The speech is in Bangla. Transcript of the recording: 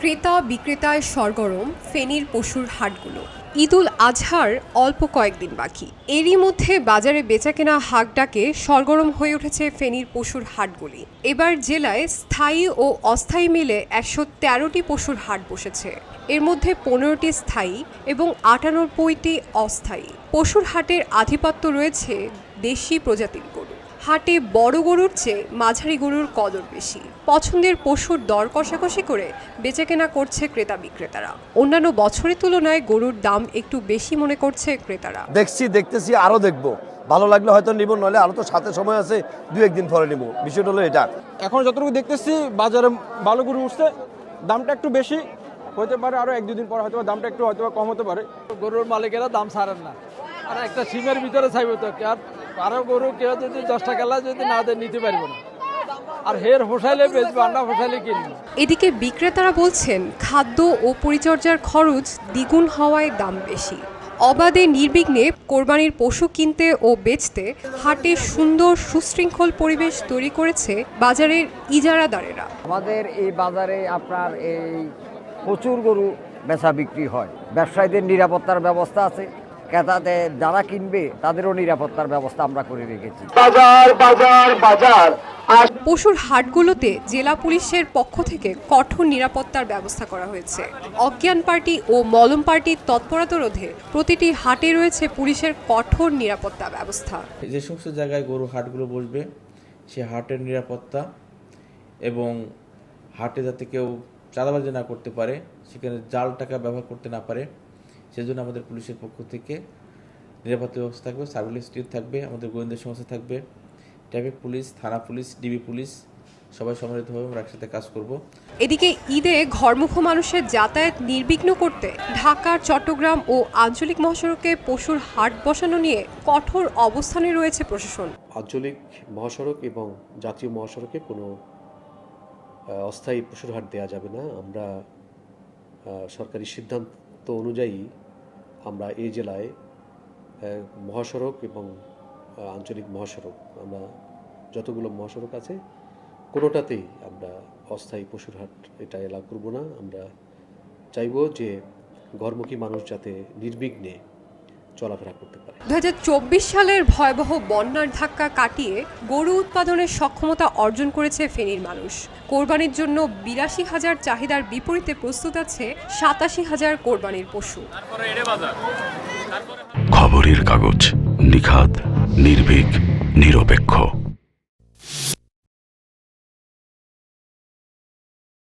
ক্রেতা বিক্রেতায় সরগরম ফেনীর পশুর হাটগুলো। ঈদুল আজহার অল্প কয়েকদিন বাকি, এরই মধ্যে বাজারে বেচাকেনা হাঁক ডাকে সরগরম হয়ে উঠেছে ফেনীর পশুর হাটগুলি। এবার জেলায় স্থায়ী ও অস্থায়ী মিলে ১১৩টি পশুর হাট বসেছে। এর মধ্যে ১৫টি স্থায়ী এবং ৯৮টি অস্থায়ী। পশুর হাটের আধিপত্য রয়েছে দেশি প্রজাতির গরু। হাটে বড় গরুর চেয়ে মাঝারি গরুর কদর বেশি। পছন্দের পশুর দর কষাকষি করে বেচাকেনা করছে ক্রেতা বিক্রেতারা। অন্যান্য বছরের তুলনায় গরুর দাম একটু বেশি মনে করছে ক্রেতারা। দেখতেছি আরো দেখবো, ভালো লাগলে হয়তো নিব, নইলে আরো তো সাথে সময় আছে, ২-১ দিন পরে নিব। বিষয়টা হলো এটা, এখন যতটুকু দেখতেছি বাজারে ভালো গরু উঠছে, দামটা একটু বেশি হতে পারে, আরো ১-২ দিন পরে হয়তো দামটা একটু হয়তো কম হতে পারে। গরুর মালিকেরা দাম ছাড়েন না, আর একটা সিমের ভিতরে চাইবে তো, আরো গরু কেউ যদি ১০ টাকা যদি না দেয় নিতে পারবো না, আর হের হোসাইলে বেচবো, আন্ডা হোসাইলে কিনবো। এদিকে বিক্রেতারা বলছেন খাদ্য ও পরিচর্যার খরচ দ্বিগুণ হওয়ায় দাম বেশি। অবাধে নির্বিঘ্নে কোরবানির পশু কিনতে ও বেচতে হাটে সুন্দর সুশৃঙ্খল পরিবেশ তৈরি করেছে বাজারের ইজারাদারেরা। আমাদের এই বাজারে আপনার এই প্রচুর গরু বেচা বিক্রি হয়। ব্যবসায়ীদের নিরাপত্তার ব্যবস্থা আছে, ক্রেতাদের যারা কিনবে তাদেরও নিরাপত্তার ব্যবস্থা আমরা করে রেখেছি। পশুর হাটগুলোতে জেলা পুলিশের পক্ষ থেকে কঠোর নিরাপত্তার ব্যবস্থা করা হয়েছে। অজ্ঞান পার্টি ও মলম পার্টির তৎপরতা রোধে প্রতিটি হাটে রয়েছে পুলিশের কঠোর নিরাপত্তা ব্যবস্থা। যে সমস্ত জায়গায় গরু হাটগুলো বসবে সে হাটের নিরাপত্তা এবং হাটে যাতে কেউ চাঁদাবাজি না করতে পারে, সেখানে জাল টাকা ব্যবহার করতে না পারে, সেজন্য আমাদের পুলিশের পক্ষ থেকে নিরাপত্তা ব্যবস্থা থাকবে, সার্ভিলেন্স টিম থাকবে, আমাদের গোয়েন্দা সংস্থা থাকবে, ট্রাফিক পুলিশ, থানা পুলিশ, ডিবি পুলিশ, সবাই সম্মিলিতভাবে আমরা একসাথে কাজ করব। এদিকে ঈদে ঘরমুখ মানুষের যাতায়াত নির্বিঘ্ন করতে ঢাকা, চট্টগ্রাম ও আঞ্চলিক মহাসড়কে পশুর হাট বসানো নিয়ে কঠোর অবস্থানে রয়েছে প্রশাসন। আঞ্চলিক মহাসড়ক এবং জাতীয় মহাসড়কে কোনো অস্থায়ী পশুর হাট দেওয়া যাবে না। আমরা সরকারি সিদ্ধান্ত অনুযায়ী আমরা এই জেলায় মহাসড়ক এবং আঞ্চলিক মহাসড়ক, আমরা যতগুলো মহাসড়ক আছে কোনোটাতেই আমরা অস্থায়ী পশুর হাট এটা এলাও করব না। আমরা চাইব যে ঘরমুখী মানুষ যাতে নির্বিঘ্নে চলাফেরা করতে পারে। ২০২৪ সালের ভয়াবহ বন্যার ধাক্কা কাটিয়ে গরু উৎপাদনের সক্ষমতা অর্জন করেছে ফেনীর মানুষ। কোরবানির জন্য ৮২,০০০ চাহিদার বিপরীতে প্রস্তুত আছে ৮৭,০০০ কোরবানির পশু। খবরের কাগজ, নিখাত, নির্ভীক, নিরপেক্ষ।